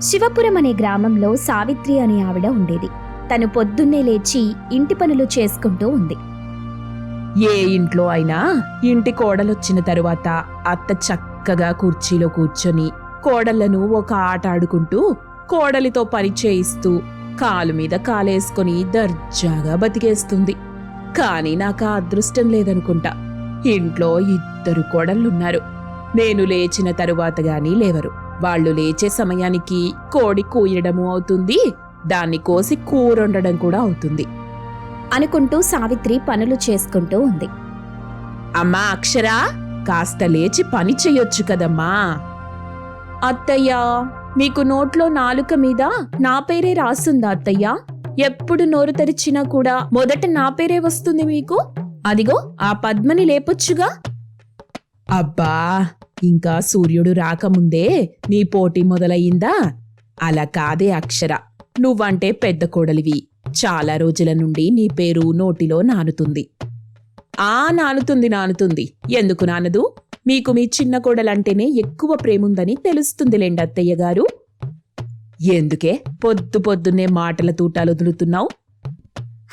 శివపురం అనే గ్రామంలో సావిత్రి అనే ఆవిడ ఉండేది. తను పొద్దున్నే లేచి ఇంటి పనులు చేసుకుంటూ ఉంది. ఏ ఇంట్లో అయినా ఇంటి కోడలొచ్చిన తరువాత అత్త చక్కగా కుర్చీలో కూర్చొని కోడళ్లను ఒక ఆట ఆడుకుంటూ కోడలితో పని చేయిస్తూ కాలు మీద కాలేసుకొని దర్జాగా బతికేస్తుంది. కాని నాకు ఆ అదృష్టం లేదనుకుంటా. ఇంట్లో 2 కోడళ్లున్నారు. నేను లేచిన తరువాత గాని లేవరు. వాళ్ళు లేచే సమయానికి కోడి కూయడము అవుతుంది, దాన్ని కోసి కూరొండడం కూడా అవుతుంది అనుకుంటూ సావిత్రి పనులు చేసుకుంటూ ఉంది. అమ్మా అక్షరా, కాస్త లేచి పని చెయ్యొచ్చు కదమ్మా. అత్తయ్యా, మీకు నోట్లో నాలుక మీద నా పేరే రాసుందా అత్తయ్యా? ఎప్పుడు నోరు తెరిచినా కూడా మొదట నా పేరే వస్తుంది మీకు. అదిగో ఆ పద్మని లేపొచ్చుగా. అబ్బా, ఇంకా సూర్యుడు రాకముందే నీ పోటీ మొదలయ్యిందా? అలా కాదే అక్షర, నువ్వంటే పెద్ద కోడలివి. చాలా రోజుల నుండి నీ పేరు నోటిలో నానుతుంది. నానుతుంది. ఎందుకు నానదు? మీకు మీ చిన్న కోడలంటేనే ఎక్కువ ప్రేముందని తెలుస్తుందిలేండి అత్తయ్య గారు. ఎందుకే పొద్దున్నే మాటల తూటాలు వదులుతున్నావు?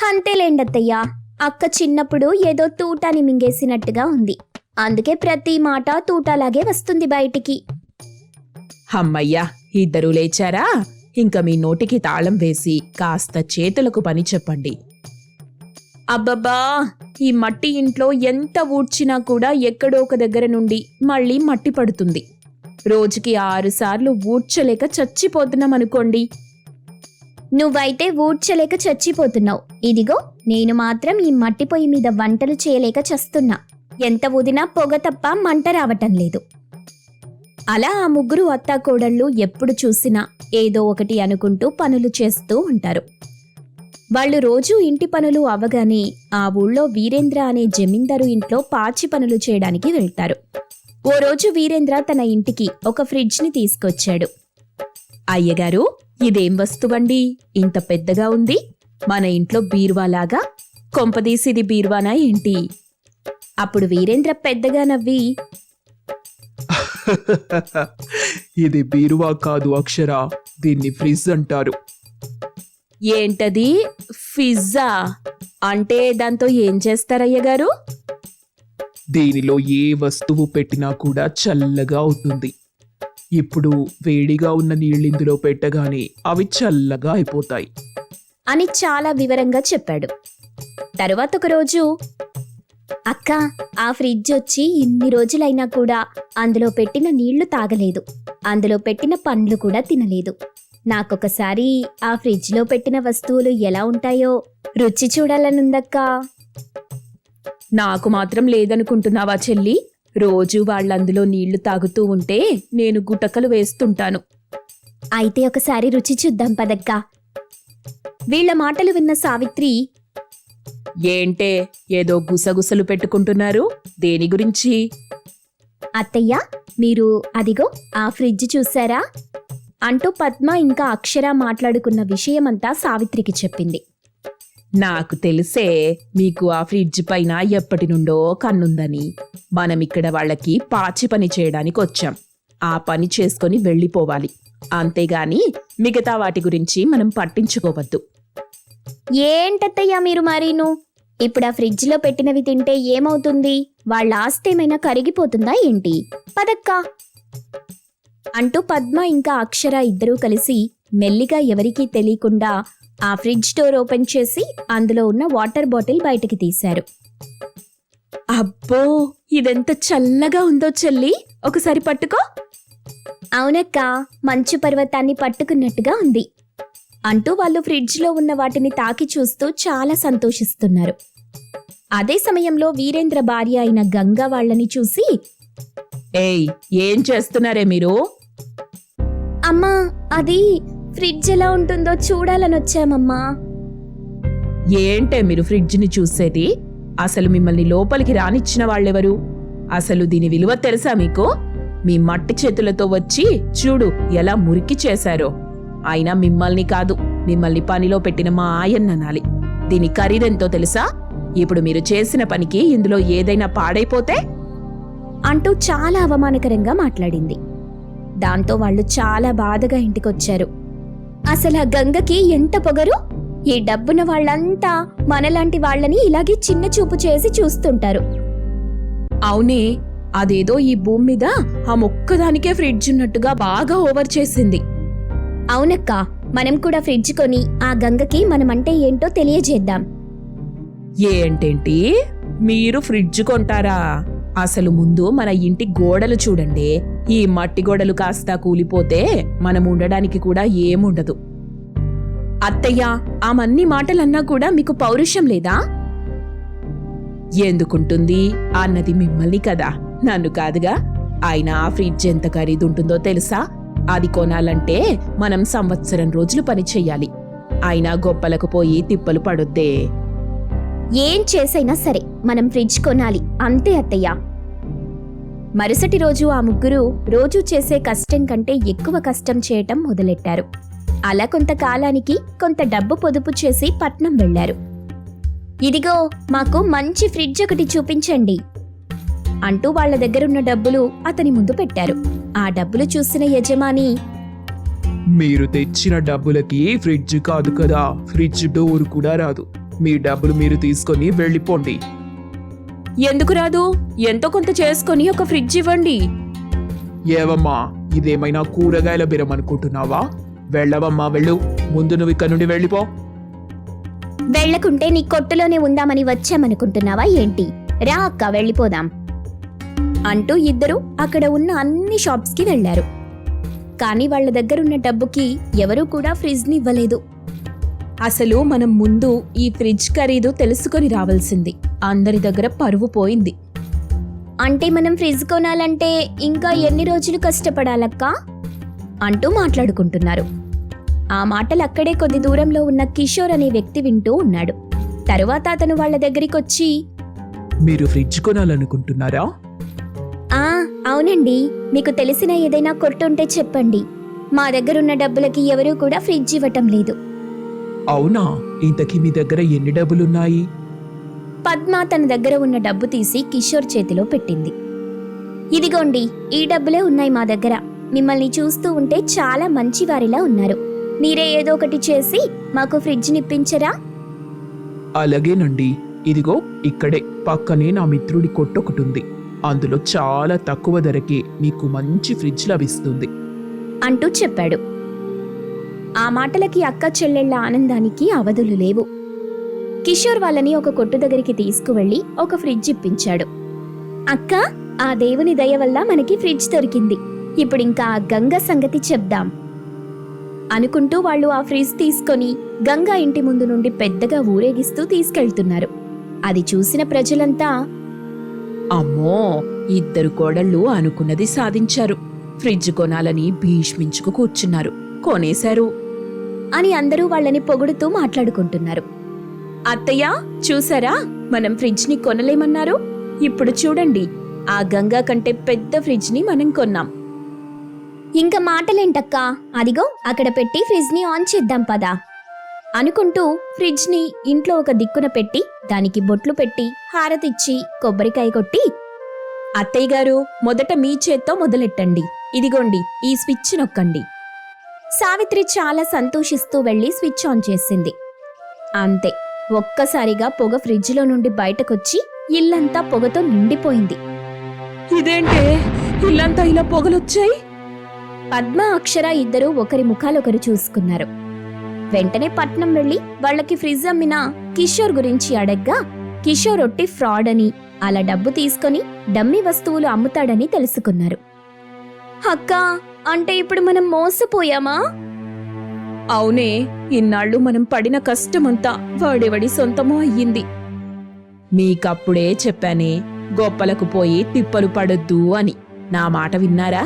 అంతేలేండత్తయ్యా, అక్క చిన్నప్పుడు ఏదో తూటాని మింగేసినట్టుగా ఉంది. అందుకే ప్రతి మాట తూటాలాగే వస్తుంది బయటికి. అమ్మయ్యా, ఇద్దరూ లేచారా? ఇంకా మీ నోటికి తాళం వేసి కాస్త చేతులకు పని చెప్పండి. అబ్బబ్బా, ఈ మట్టి ఇంట్లో ఎంత ఊడ్చినా కూడా ఎక్కడో ఒక దగ్గర నుండి మళ్ళీ మట్టి పడుతుంది. రోజుకి 6 సార్లు ఊడ్చలేక చచ్చిపోతున్నామనుకోండి. నువ్వైతే ఊడ్చలేక చచ్చిపోతున్నావు. ఇదిగో నేను మాత్రం ఈ మట్టి పొయ్యి మీద వంటలు చేయలేక చస్తున్నా. ఎంత ఊదినా పొగ తప్ప మంట రావటం లేదు. అలా ఆ 3 అత్తాకోడళ్ళు ఎప్పుడు చూసినా ఏదో ఒకటి అనుకుంటూ పనులు చేస్తూ ఉంటారు. వాళ్ళు రోజూ ఇంటి పనులు అవ్వగానే ఆ ఊళ్ళో వీరేంద్ర అనే జమీందారు ఇంట్లో పాచి పనులు చేయడానికి వెళ్తారు. ఓ రోజు వీరేంద్ర తన ఇంటికి ఒక ఫ్రిడ్జ్ని తీసుకొచ్చాడు. అయ్యగారు, ఇదేం వస్తువండి, ఇంత పెద్దగా ఉంది? మన ఇంట్లో బీరువాలాగా. కొంపదీసి ఇది బీరువానా ఏంటి? అప్పుడు వీరేంద్ర పెద్దగా నవ్వి, ఇది బీరువా కాదు అక్షరా, దీన్ని ఫ్రిజ్ అంటారు. ఏంటది ఫిజ్జా? అంటే దాంతో ఏం చేస్తారయ్యగారు? దీనిలో ఏ వస్తువు పెట్టినా కూడా చల్లగా అవుతుంది. ఇప్పుడు వేడిగా ఉన్న నీళ్ళిందులో పెట్టగానే అవి చల్లగా అయిపోతాయి అని చాలా వివరంగా చెప్పాడు. తరువాత ఒకరోజు, అక్క, ఆ ఫ్రిడ్జ్ వచ్చి ఇన్ని రోజులైనా కూడా అందులో పెట్టిన నీళ్లు తాగలేదు, అందులో పెట్టిన పండ్లు కూడా తినలేదు. నాకొకసారి ఆ ఫ్రిడ్జ్లో పెట్టిన వస్తువులు ఎలా ఉంటాయో రుచి చూడాలనుందక్కా. నాకు మాత్రం లేదనుకుంటున్నావా చెల్లి? రోజు వాళ్ళందులో నీళ్లు తాగుతూ ఉంటే నేను గుటకలు వేస్తుంటాను. అయితే ఒకసారి రుచి చూద్దాం పదక్కా. వీళ్ల మాటలు విన్న సావిత్రి, ఏంటే ఏదో గుసగుసలు పెట్టుకుంటున్నారు? దేని గురించి? అత్తయ్య, మీరు అదిగో ఆ ఫ్రిడ్జ్ చూశారా అంటూ పద్మ ఇంకా అక్షర మాట్లాడుకున్న విషయమంతా సావిత్రికి చెప్పింది. నాకు తెలిసే మీకు ఆ ఫ్రిడ్జ్ పైన ఎప్పటి నుండో కన్నుందని. మనమిక్కడ వాళ్ళకి పాచి పని చేయడానికి వచ్చాం. ఆ పని చేసుకొని వెళ్ళిపోవాలి. అంతేగాని మిగతా వాటి గురించి మనం పట్టించుకోవద్దు. ఏంటత్తయ్యా మీరు మరీను? ఇప్పుడు ఆ ఫ్రిడ్జ్లో పెట్టినవి తింటే ఏమవుతుంది? వాళ్ళ ఆస్తి ఏమైనా కరిగిపోతుందా ఏంటి? పదక్కా అంటూ పద్మ ఇంకా అక్షర ఇద్దరూ కలిసి మెల్లిగా ఎవరికీ తెలియకుండా ఆ ఫ్రిడ్జ్ డోర్ ఓపెన్ చేసి అందులో ఉన్న వాటర్ బాటిల్ బయటికి తీశారు. అబ్బో, ఇదెంత చల్లగా ఉందో చెల్లి, ఒకసారి పట్టుకో. అవునక్క, మంచు పర్వతాన్ని పట్టుకున్నట్టుగా ఉంది అంటూ వాళ్ళు ఫ్రిడ్జ్లో ఉన్న వాటిని తాకి చూస్తూ చాలా సంతోషిస్తున్నారు. అదే సమయంలో వీరేంద్ర భార్య అయిన గంగా వాళ్ళని చూసి, ఏయ్, ఏం చేస్తున్నారే మీరు? అమ్మా, అది ఫ్రిడ్జ్ ఎలా ఉంటుందో చూడాలనొచ్చామమ్మా. ఏంటే మీరు ఫ్రిడ్జ్ని చూసేది? అసలు మిమ్మల్ని లోపలికి రానిచ్చిన వాళ్ళెవరు? అసలు దీని విలువ తెలుసా మీకు? మీ మట్టి చేతులతో వచ్చి చూడు ఎలా మురికి చేశారో. అయినా మిమ్మల్ని కాదు, మిమ్మల్ని పనిలో పెట్టిన మా ఆయన్ననాలి. దీని ఖరీదెంతో తెలుసా? ఇప్పుడు మీరు చేసిన పనికి ఇందులో ఏదైనా పాడైపోతే అంటూ చాలా అవమానకరంగా మాట్లాడింది. దాంతో వాళ్ళు చాలా బాధగా ఇంటికొచ్చారు. అసలు ఆ గంగకి ఎంత పొగరు! ఈ డబ్బున్న వాళ్ళంతా మనలాంటి వాళ్ళని ఇలాగే చిన్న చూపు చేసి చూస్తుంటారు. అవునే, అదేదో ఈ భూమి మీద ఆ మొక్కదానికే ఫ్రిడ్జ్ ఉన్నట్టుగా బాగా ఓవర్ చేసింది. అవునక్క, మనం కూడా ఫ్రిడ్జ్ కొని ఆ గంగకి మనమంటే ఏంటో తెలియజేద్దాం. ఏంటేంటి, మీరు ఫ్రిడ్జ్ కొంటారా? అసలు ముందు మన ఇంటి గోడలు చూడండి. ఈ మట్టి గోడలు కాస్త కూలిపోతే మనం ఉండడానికి కూడా ఏముండదు. అత్తయ్య, ఆమన్ని మాటలన్నా కూడా మీకు పౌరుషం లేదా? ఎందుకుంటుంది అన్నది మిమ్మల్ని కదా, నన్ను కాదుగా. అయినా ఆ ఫ్రిడ్జ్ ఎంత ఖరీదుంటుందో తెలుసా? అది కొనాలంటే మనం సంవత్సరం రోజులు పని చెయ్యాలి. అయినా గొప్పలకు పోయి తిప్పలు పడొద్దే. ఏం చేసైనా సరే మనం ఫ్రిడ్జ్ కొనాలి, అంతే అత్తయ్య. మరుసటి రోజు ఆ ముగ్గురు రోజూ చేసే కష్టం కంటే ఎక్కువ కష్టం చేయటం మొదలెట్టారు. అలా కొంతకాలానికి కొంత డబ్బు పొదుపు చేసి పట్నం వెళ్లారు. ఇదిగో, మాకు మంచి ఫ్రిడ్జ్ ఒకటి చూపించండి అంటూ వాళ్ల దగ్గరున్న డబ్బులు అతని ముందు పెట్టారు. ఆ డబ్బులు చూసిన యజమాని, మీరు తెచ్చిన డబ్బులకి ఫ్రిడ్జ్ కాదు కదా, ఫ్రిడ్జ్ డోర్ కూడా రాదు. మీ డబ్బులు మీరు తీసుకొని వెళ్ళిపోండి. ఎందుకు రాదు? ఎంతో కొంత చేసుకొని ఒక ఫ్రిడ్జ్ ఇవ్వండి. ఏవమ్మా, ఇదేమైనా కూరగాయల బిరం అనుకుంటున్నావా? వెళ్ళవమ్మా, వెళ్ళు. ముందు నువ్వు ఇక్కడ నుండి వెళ్ళిపో. వెళ్లకుంటే నీ కొట్టులోనే ఉందామని వచ్చామనుకుంటున్నావా ఏంటి? రా అక్క, వెళ్ళిపోదాం అంటూ ఇద్దరు అక్కడ ఉన్న అన్ని షాప్స్కి వెళ్లారు. కానీ వాళ్ల దగ్గరున్న డబ్బుకి ఎవరూ కూడా ఫ్రిడ్జ్ని ఇవ్వలేదు. అసలు మనం ముందు ఈ ఫ్రిడ్జ్ ఖరీదు తెలుసుకొని రావాల్సింది. అందరి దగ్గర పరువు పోయింది. అంటే మనం ఫ్రిడ్జ్ కొనాలంటే ఇంకా ఎన్ని రోజులు కష్టపడాలక్కా అంటూ మాట్లాడుకుంటున్నారు. ఆ మాటలు అక్కడే కొద్ది దూరంలో ఉన్న కిషోర్ అనే వ్యక్తి వింటూ ఉన్నాడు. తరువాత అతను వాళ్ల దగ్గరికొచ్చి, మీరు ఫ్రిడ్జ్ కొనాలనుకుంటున్నారా? ఆ అవునండి, మీకు తెలిసిన ఏదైనా కొట్టుంటే చెప్పండి. మా దగ్గరున్న డబ్బులకి ఎవరూ కూడా ఫ్రిడ్జ్ ఇవ్వటం లేదు. అవునా? ఇంతకీ మీ దగ్గర ఎన్ని డబ్బులున్నాయి? పద్మ తన దగ్గర ఉన్న డబ్బు తీసి కిషోర్ చేతిలో పెట్టింది. ఇదిగోండి, ఈ డబ్బులే ఉన్నాయి మా దగ్గర. మిమ్మల్ని చూస్తూ ఉంటే చాలా మంచివారిలా ఉన్నారు. మీరే ఏదో ఒకటి చేసి మాకు ఫ్రిడ్జ్ నిప్పించరా? అలాగేనండి. ఇదిగో ఇక్కడే పక్కనే నా మిత్రుడి కొట్టొకటుంది. అందులో చాలా తక్కువ ధరకే మీకు మంచి ఫ్రిడ్జ్ లభిస్తుంది అంటూ చెప్పాడు. ఆ మాటలకి అక్క చెల్లెళ్ల ఆనందానికి అవధులు లేవు. కిషోర్ వాళ్ళని ఒక కొట్టు దగ్గరికి తీసుకువెళ్లి ఒక ఫ్రిడ్జ్ ఇప్పించాడు. అక్క, ఆ దేవుని దయ వల్ల మనకి ఫ్రిడ్జ్ దొరికింది. ఇప్పుడింకా ఆ గంగ సంగతి చెప్దాం అనుకుంటూ వాళ్ళు ఆ ఫ్రిడ్జ్ తీసుకొని గంగా ఇంటి ముందు నుండి పెద్దగా ఊరేగిస్తూ తీసుకెళ్తున్నారు. అది చూసిన ప్రజలంతా, అమ్మో, ఇద్దరు కోడళ్ళు అనుకున్నది సాధించారు. ఫ్రిడ్జ్ కొనాలని భీష్మించుకు కూర్చున్నారు. కొనేశారు అని అందరూ వాళ్ళని పొగుడుతూ మాట్లాడుకుంటున్నారు. అత్తయ్య, చూసారా, మనం ఫ్రిడ్జ్ని కొనలేమన్నారు. ఇప్పుడు చూడండి, ఆ గంగా కంటే పెద్ద ఫ్రిడ్జ్ని మనం కొన్నాం. ఇంకా మాటలేంటక్కా, అదిగో అక్కడ పెట్టి ఫ్రిడ్జ్ని ఆన్ చేద్దాం పదా అనుకుంటూ ఫ్రిడ్జ్ని ఇంట్లో ఒక దిక్కున పెట్టి దానికి బొట్లు పెట్టి హారతిచ్చి కొబ్బరికాయ కొట్టి, అత్తయ్య గారు, మొదట మీ చేత్తో మొదలెట్టండి. ఇదిగోండి, ఈ స్విచ్ నొక్కండి. సావిత్రి చాలా సంతోషిస్తూ వెళ్లి స్విచ్ ఆన్ చేసింది. అంతే, ఒక్కసారిగా పొగ ఫ్రిడ్జ్లో నుండి బయటకొచ్చి ఇల్లంతా పొగతో నిండిపోయింది. ఇదేంటే, ఇల్లంతా ఇలా పొగలొచ్చాయి? పద్మ, అక్షర ఇద్దరూ ఒకరి ముఖాలొకరు చూసుకున్నారు. వెంటనే పట్నం వెళ్లి వాళ్లకి ఫ్రిడ్జ్ అమ్మిన కిషోర్ గురించి అడగ్గా కిషోర్ ఒట్టి ఫ్రాడ్ అని, అలా డబ్బు తీసుకొని డమ్మీ వస్తువులు అమ్ముతాడని తెలుసుకున్నారు. అక్కా, అంటే ఇప్పుడు మనం మోసపోయామా? అవునే, ఇన్నాళ్ళు మనం పడిన కష్టమంతా వాడెవడి సొంతమో అయ్యింది. మీకప్పుడే చెప్పానే, గొప్పలకు పోయి తిప్పలు పడొద్దు అని. నా మాట విన్నారా?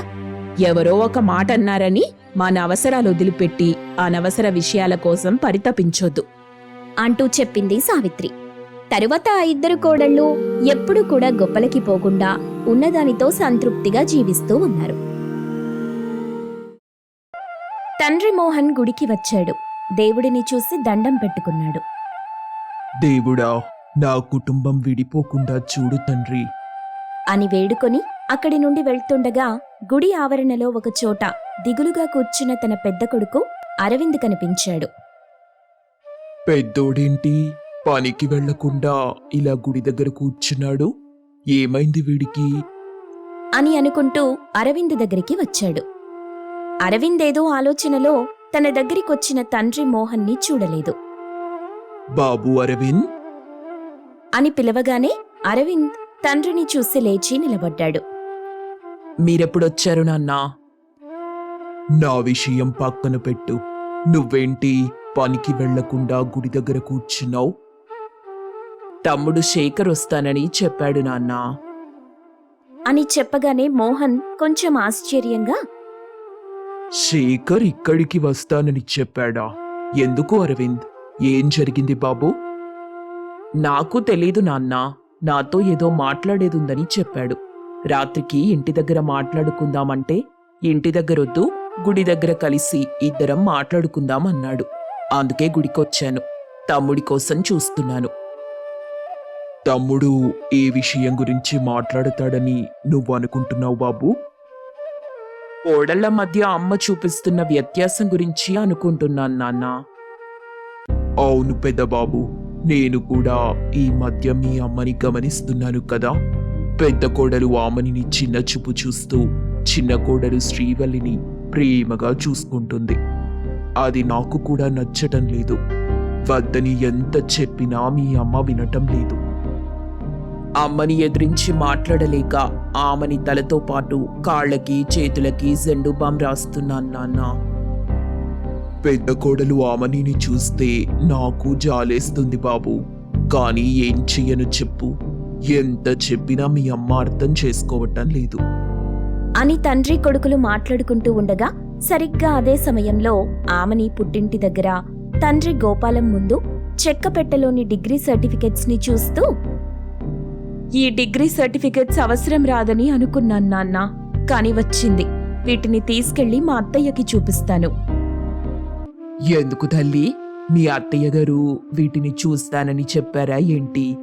ఎవరో ఒక మాట అన్నారని మన అవసరాలు వదిలిపెట్టి అనవసర విషయాల కోసం పరితపించొద్దు అంటూ చెప్పింది సావిత్రి. తరువాత ఆ ఇద్దరు కోడళ్ళు ఎప్పుడూ కూడా గొప్పలకి పోకుండా ఉన్నదానితో సంతృప్తిగా జీవిస్తూ ఉన్నారు. తండ్రి మోహన్ గుడికి వచ్చాడు. దేవుడిని చూసి దండం పెట్టుకున్నాడు. దేవుడా, నా కుటుంబం విడిపోకుండా చూడు తండ్రి అని వేడుకొని అక్కడి నుండి వెళ్తుండగా గుడి ఆవరణలో ఒక చోట దిగులుగా కూర్చున్న తన పెద్ద కొడుకు అరవింద్ కనిపించాడు. పెద్దోడేంటి పనికి వెళ్లకుండా ఇలా గుడి దగ్గర కూర్చున్నాడు? ఏమైంది వీడికి? అని అనుకుంటూ అరవింద్ దగ్గరికి వచ్చాడు. అరవింద్ ఏదో ఆలోచనలో తన దగ్గరికొచ్చిన తండ్రి మోహన్ని చూడలేదు. బాబు అరవింద్, అని పిలవగానే అరవింద్ తండ్రిని చూసి లేచి నిలబడ్డాడు. మీరెప్పుడొచ్చారు నాన్నా? నా విషయం పక్కన పెట్టు. నువ్వేంటి పనికి వెళ్లకుండా గుడి దగ్గర కూర్చున్నావు? తమ్ముడు శేఖర్ వస్తానని చెప్పాడు నాన్నా. అని చెప్పగానే మోహన్ కొంచెం ఆశ్చర్యంగా, శేఖర్ ఇక్కడికి వస్తానని చెప్పాడా? ఎందుకు అరవింద్? ఏం జరిగింది బాబు? నాకు తెలీదు నాన్నా. నాతో ఏదో మాట్లాడేదుందని చెప్పాడు. రాత్రికి ఇంటి దగ్గర మాట్లాడుకుందామంటే ఇంటి దగ్గరొద్దు, గుడి దగ్గర కలిసి ఇద్దరం మాట్లాడుకుందాం అన్నాడు. అందుకే గుడికొచ్చాను. తమ్ముడి కోసం చూస్తున్నాను. తమ్ముడు ఏ విషయం గురించి మాట్లాడతాడని నువ్వు అనుకుంటున్నావు బాబు? కోడళ్ల మధ్య అమ్మ చూపిస్తున్న వ్యత్యాసం గురించి అనుకుంటున్నాను నాన్నా. అవును పెద్ద బాబు, నేను కూడా ఈ మధ్య మీ అమ్మని గమనిస్తున్నాను కదా. పెద్ద కోడలు ఆమనిని చిన్న చూపు చూస్తూ చిన్న కోడలు శ్రీవల్లిని ప్రేమగా చూసుకుంటుంది. అది నాకు కూడా నచ్చటం లేదు. వద్దని ఎంత చెప్పినా మీ అమ్మ వినటం లేదు. అమ్మని ఎదిరించి మాట్లాడలేక ఆమెని తలతో పాటు కాళ్ళకి చేతులకి జెండు బామ్ రాస్తున్నాను నాన్నా. పెద్ద కోడలు ఆమనిని చూస్తే నాకు జాలేస్తుంది బాబు. కానీ ఏం చెయ్యను చెప్పు. ఎంత చెప్పినా మీ అమ్మ అర్థం చేసుకోవటం లేదు. అని తండ్రి కొడుకులు మాట్లాడుకుంటూ ఉండగా సరిగ్గా అదే సమయంలో ఆమని పుట్టింటి దగ్గర తండ్రి గోపాలం ముందు చెక్కపెట్టెలోని డిగ్రీ సర్టిఫికెట్స్ ని చూస్తూ, ఈ డిగ్రీ సర్టిఫికెట్స్ అవసరం రాదని అనుకున్నాను నాన్న. కాని వచ్చింది. వీటిని తీసుకెళ్లి మా అత్తయ్యకి చూపిస్తాను. ఎందుకు తల్లి? మీ అత్తయ్య గారు వీటిని చూస్తానని చెప్పారా ఏంటి?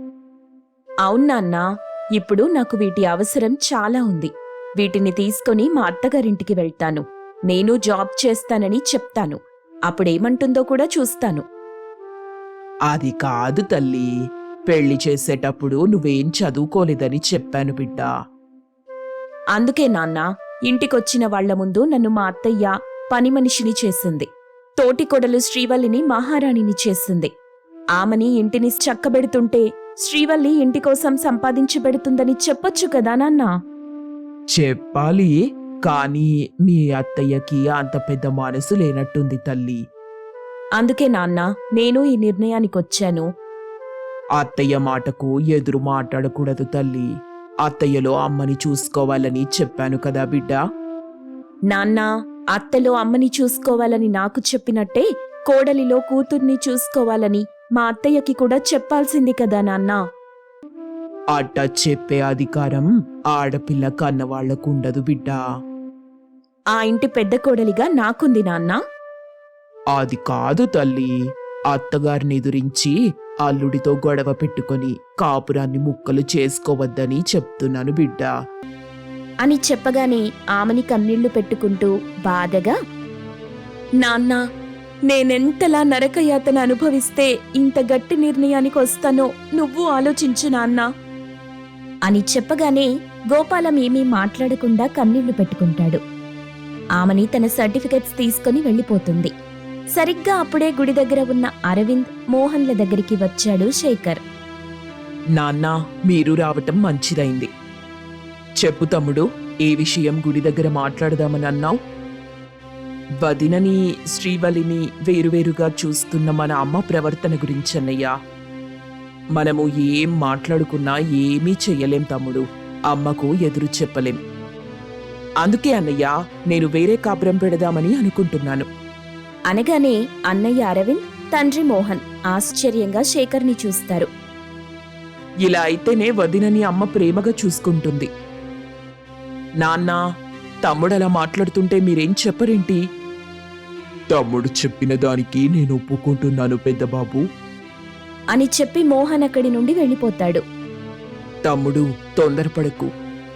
అవునాన్నా, ఇప్పుడు నాకు వీటి అవసరం చాలా ఉంది. వీటిని తీసుకొని మా అత్తగారింటికి వెళ్తాను. నేను జాబ్ చేస్తానని చెప్తాను. అప్పుడేమంటుందో కూడా చూస్తాను. అది కాదు తల్లి. పెళ్లి చేసేటప్పుడు నువ్వేం చదువుకోలేదని చెప్పాను బిడ్డా. అందుకే నాన్న, ఇంటికొచ్చిన వాళ్ల ముందు నన్ను మా అత్తయ్య పని మనిషిని చేసింది. తోటికొడలు శ్రీవల్లిని మహారాణిని చేసింది. ఆమెని ఇంటిని చక్కబెడుతుంటే శ్రీవల్లి ఇంటి కోసం సంపాదించి పెడుతుందని చెప్పొచ్చు కదా నాన్నా. చెప్పాలి, కానీ మీ అత్తయ్యకి అంత పెద్ద మనసు లేనట్టుంది తల్లి. అందుకే నాన్న, నేను ఈ నిర్ణయానికొచ్చాను. అత్తయ్య మాటకు ఎదురు మాట్లాడకూడదు తల్లి. అత్తయ్యలో అమ్మని చూసుకోవాలని చెప్పాను కదా బిడ్డా. నాన్న, అత్తలో అమ్మని చూసుకోవాలని నాకు చెప్పినట్టే కోడలిలో కూతుర్ని చూసుకోవాలని మా అత్తయ్యకి కూడా చెప్పాల్సింది కదా నాన్నా. అట్ట చెప్పే అధికారం ఆడపిల్ల కన్నవాళ్లకు ఉండదు బిడ్డా. ఆ ఇంటి పెద్ద కోడలిగా నాకుంది నాన్న. అది కాదు తల్లి. అత్తగారిని ఎదురించి అల్లుడితో గొడవ పెట్టుకొని కాపురాన్ని ముక్కలు చేసుకోవద్దని చెప్తున్నాను బిడ్డా. అని చెప్పగానే ఆమెని కన్నీళ్లు పెట్టుకుంటూ బాధగా, నాన్న, నేనెంతలా నరకయాతన అనుభవిస్తే ఇంత గట్టి నిర్ణయానికి వస్తానో నువ్వు ఆలోచించు నాన్నా. అని చెప్పగానే గోపాలం ఏమీ మాట్లాడకుండా కన్నీళ్లు పెట్టుకుంటాడు. ఆమెని తన సర్టిఫికెట్స్ తీసుకుని వెళ్ళిపోతుంది. సరిగ్గా అప్పుడే గుడి దగ్గర ఉన్న అరవింద్, మోహన్ల దగ్గరికి వచ్చాడు శేఖర్. నాన్నా, మీరు రావటం మంచిదైంది. చెప్పు తమ్ముడు, ఏ విషయం గుడి దగ్గర మాట్లాడదామని అన్నావు? వదినని శ్రీవల్లిని వేరువేరుగా చూస్తున్న మన అమ్మ ప్రవర్తన గురించన్నయ్యా. మనము ఏం మాట్లాడుకున్నా ఏమీ చెయ్యలేం తమ్ముడు. అమ్మకు ఎదురు చెప్పలేం. అందుకే అన్నయ్య, నేను వేరే కాపురం పెడదామని అనుకుంటున్నాను. అనగానే అన్నయ్య అరవింద్, తండ్రి మోహన్ ఆశ్చర్యంగా శేఖర్ని చూస్తారు. ఇలా అయితేనే వదినని అమ్మ ప్రేమగా చూసుకుంటుంది. నాన్న, తమ్ముడలా మాట్లాడుతుంటే మీరేం చెప్పరేంటి? తమ్ముడు చెప్పిన దానికి నేను ఒప్పుకుంటున్నాను పెద్దబాబు. అని చెప్పి మోహన్ అక్కడి నుండి వెళ్ళిపోతాడు. తమ్ముడు, తొందరపడకు.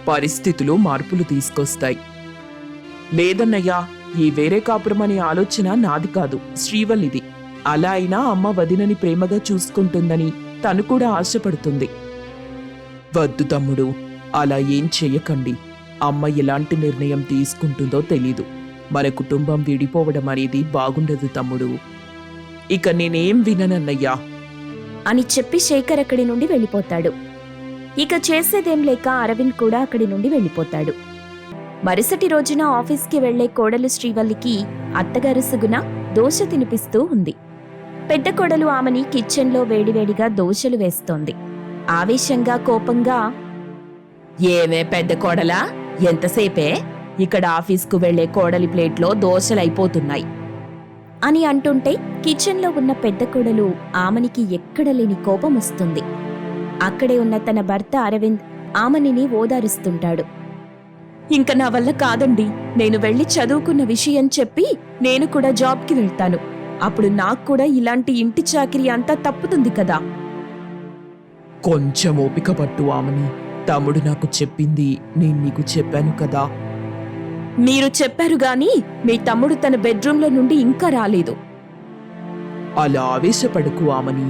పరిస్థితులు మార్పులు తీసుకొస్తాయి. లేదన్నయ్యా, ఈ వేరే కాపురం అనే ఆలోచన నాది కాదు, శ్రీవల్లిది. అలా అయినా అమ్మ వదినని ప్రేమగా చూసుకుంటుందని తను కూడా ఆశపడుతుంది. వద్దు తమ్ముడు, అలా ఏం చెయ్యకండి. అమ్మ ఎలాంటి నిర్ణయం తీసుకుంటుందో తెలీదు. మన కుటుంబం విడిపోవడం అనేది బాగుండదు తమ్ముడు. ఇక నేనేం విననన్నయ్యా అని చెప్పి శేఖర్ అక్కడి నుండి వెళ్ళిపోతాడు. ఇక చేసేదేం లేక అరవింద్ కూడా అక్కడి నుండి వెళ్ళిపోతాడు. మరుసటి రోజున ఆఫీస్కి వెళ్లే కోడలు శ్రీవల్లికి అత్తగారు సుగుణ దోశ తినిపిస్తూ ఉంది. పెద్ద కోడలు ఆమెని కిచెన్లో వేడివేడిగా దోశలు వేస్తోంది. ఆవేశంగా కోపంగా, ఏమే పెద్ద కోడలా, ఎంతసేపే? ఇక్కడ ఆఫీస్కు వెళ్లే కోడలి ప్లేట్లో దోశలైపోతున్నాయి అని అంటుంటే కిచెన్లో ఉన్న పెద్ద కోడలు ఆమెనికి ఎక్కడ లేని కోపం వస్తుంది. అక్కడే ఉన్న తన భర్త అరవింద్ ఆమెని ఓదారుస్తుంటాడు. ఇంక నా వల్ల కాదండి, నేను వెళ్లి చదువుకున్న విషయం చెప్పి నేను కూడా జాబ్కి వెళ్తాను. అప్పుడు నాకు కూడా ఇలాంటి ఇంటి చాకిరీ అంతా తప్పుతుంది కదా. కొంచెం ఓపిక పట్టు ఆమని. తమ్ముడు నాకు చెప్పింది నేను నీకు చెప్పాను కదా. మీరు చెప్పారు గాని మీ తమ్ముడు తన బెడ్రూంలో నుండి ఇంకా రాలేదు అలా ఆవేశపడకు ఆమని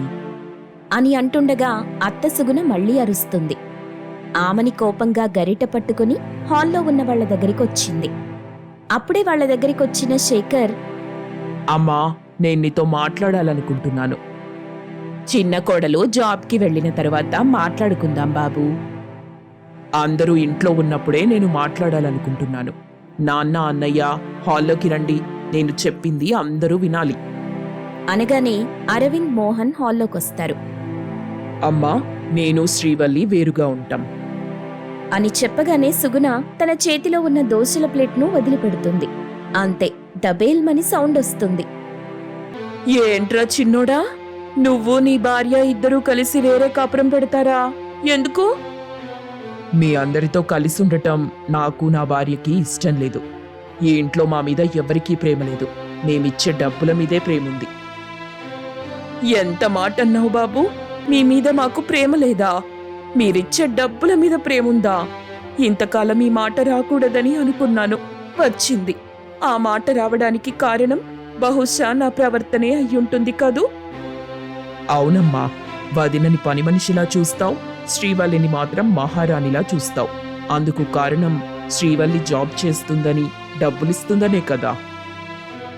అని అంటుండగా అత్త సుగుణ మళ్లీ అరుస్తుంది. ఆమెని కోపంగా గరిట పట్టుకుని హాల్లో ఉన్న వాళ్ల దగ్గరికొచ్చింది. అప్పుడే వాళ్ల దగ్గరికొచ్చిన శేఖర్, అమ్మా, నేను నీతో మాట్లాడాలనుకుంటున్నాను. చిన్న కోడలు జాబ్కి వెళ్లిన తర్వాత మాట్లాడుకుందాం బాబు. అందరూ ఇంట్లో ఉన్నప్పుడే నేను మాట్లాడాలనుకుంటున్నాను. నాన్న, అన్నయ్య, హాల్లోకి రండి. నేను చెప్పింది అందరూ వినాలి. అనగానే అరవింద్ మోహన్ హాల్లోకొస్తారు. అమ్మా, నేను శ్రీవల్లి వేరుగా ఉంటాం అని చెప్పగానే సుగుణ తన చేతిలో ఉన్న దోశల ప్లేట్ను వదిలిపెడుతుంది. అంతే, దబేల్మని సౌండ్ వస్తుంది. ఏంట్రా చిన్నోడా, నువ్వు నీ భార్య ఇద్దరూ కలిసి వేరే కాపురం పెడతారా? ఎందుకు? మీ అందరితో కలిసి ఉండటం నాకు, నా భార్యకి ఇష్టం లేదు. ఈ ఇంట్లో మా మీద ఎవరికీ ప్రేమ లేదు. మేమిచ్చే డబ్బుల మీదే ప్రేముంది. ఎంత మాట అన్నావు బాబు, మీ మీద మాకు ప్రేమ లేదా? మీరిచ్చే డబ్బుల మీద ప్రేముందా? ఇంతకాలం ఈ మాట రాకూడదని అనుకున్నాను, వచ్చింది. ఆ మాట రావడానికి కారణం బహుశా నా ప్రవర్తనే అయ్యుంటుంది కదూ? అవునమ్మా, వదినని పని మనిషిలా చూస్తావు, శ్రీవల్లిని మాత్రం మహారాణిలా చూస్తావు. అందుకు కారణం శ్రీవల్లి జాబ్ చేస్తుందని, డబ్బులిస్తుందనే కదా.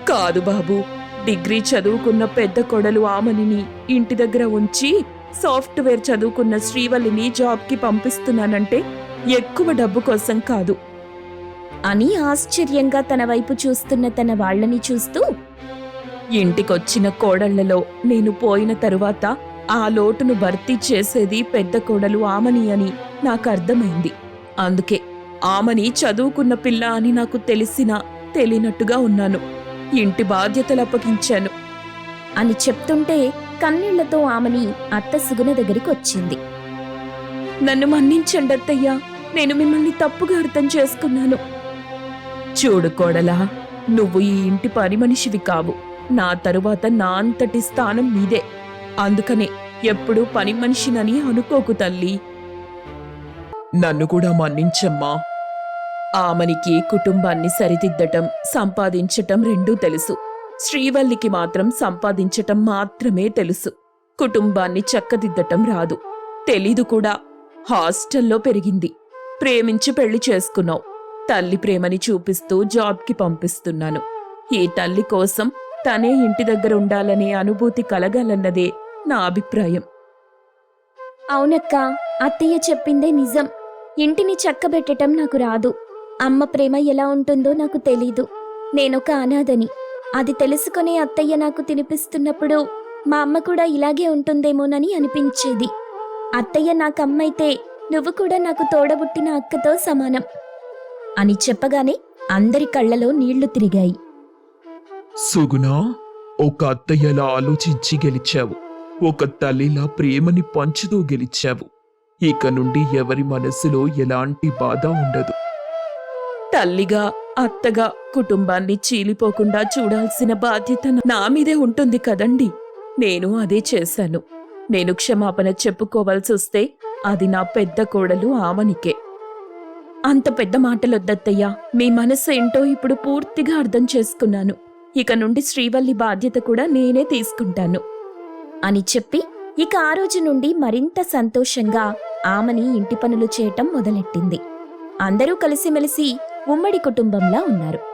కాదు బాబు, డిగ్రీ చదువుకున్న పెద్ద కొడలు ఆమనిని ఇంటి దగ్గర ఉంచి సాఫ్ట్వేర్ చదువుకున్న శ్రీవల్లిని జాబ్కి పంపిస్తున్నానంటే ఎక్కువ డబ్బు కోసం కాదు అని ఆశ్చర్యంగా తన వైపు చూస్తున్న తన వాళ్లని చూస్తూ, ఇంటికొచ్చిన కోడళ్లలో నేను పోయిన తరువాత ఆ లోటును భర్తీ చేసేది పెద్ద కోడలు ఆమని అని నాకు అర్థమైంది. అందుకే ఆమని చదువుకున్న పిల్ల అని నాకు తెలిసినా తెలియనట్టుగా ఉన్నాను. ఇంటి బాధ్యతలు అప్పగించాను అని చెప్తుంటే కన్నీళ్లతో ఆమెని అత్త సుగుణ దగ్గరికి వచ్చింది. నన్ను మన్నించండి అత్తయ్యా, నేను మిమ్మల్ని తప్పుగా అర్థం చేసుకున్నాను. చూడు కోడలా, నువ్వు ఈ ఇంటి పని మనిషివి కావు. నా తరువాత నా అంతటి స్థానం నీదే. అందుకనే ఎప్పుడూ పని మనిషినని అనుకోకు తల్లి. నన్ను కూడా మన్నించమ్మా. ఆమనికి కుటుంబాన్ని సరిదిద్దటం, సంపాదించటం రెండూ తెలుసు. శ్రీవల్లికి మాత్రం సంపాదించటం మాత్రమే తెలుసు. కుటుంబాన్ని చక్కదిద్దటం రాదు, తెలీదు కూడా. హాస్టల్లో పెరిగింది, ప్రేమించి పెళ్లి చేసుకున్నావు. తల్లి ప్రేమని చూపిస్తూ జాబ్కి పంపిస్తున్నాను. ఈ తల్లి కోసం తనే ఇంటి దగ్గర ఉండాలనే అనుభూతి కలగాలన్నదే నా అభిప్రాయం. అవునక్క, అత్తయ్య చెప్పిందే నిజం. ఇంటిని చక్కబెట్టటం నాకు రాదు. అమ్మ ప్రేమ ఎలా ఉంటుందో నాకు తెలీదు. నేనొక అనాథని. అది తెలుసుకునే అత్తయ్య నాకు తినిపిస్తున్నప్పుడు మా అమ్మ కూడా ఇలాగే ఉంటుందేమోనని అనిపించేది. అత్తయ్య నాకు అమ్మైతే నువ్వు కూడా నాకు తోడబుట్టిన అక్కతో సమానం అని చెప్పగానే అందరి కళ్ళలో నీళ్లు తిరిగాయి. సుగుణా, ఒక అత్తయ్యలా ఆలోచించి గెలిచావు. ఒక తల్లిలా ప్రేమని పంచుతూ గెలిచావు. ఇక నుండి ఎవరి మనసులో ఎలాంటి బాధ ఉండదు. తల్లిగా, అత్తగా కుటుంబాన్ని చీలిపోకుండా చూడాల్సిన బాధ్యత నా మీదే ఉంటుంది కదండి. నేను అదే చేశాను. నేను క్షమాపణ చెప్పుకోవాల్సొస్తే అది నా పెద్ద కోడలు ఆమనికే. అంత పెద్ద మాటలొద్దత్తయ్యా. మీ మనసు ఏంటో ఇప్పుడు పూర్తిగా అర్థం చేసుకున్నాను. ఇక నుండి శ్రీవల్లి బాధ్యత కూడా నేనే తీసుకుంటాను అని చెప్పి ఇక ఆ రోజు నుండి మరింత సంతోషంగా ఆమని ఇంటి పనులు చేయటం మొదలెట్టింది. అందరూ కలిసిమెలిసి ఉమ్మడి కుటుంబంలా ఉన్నారు.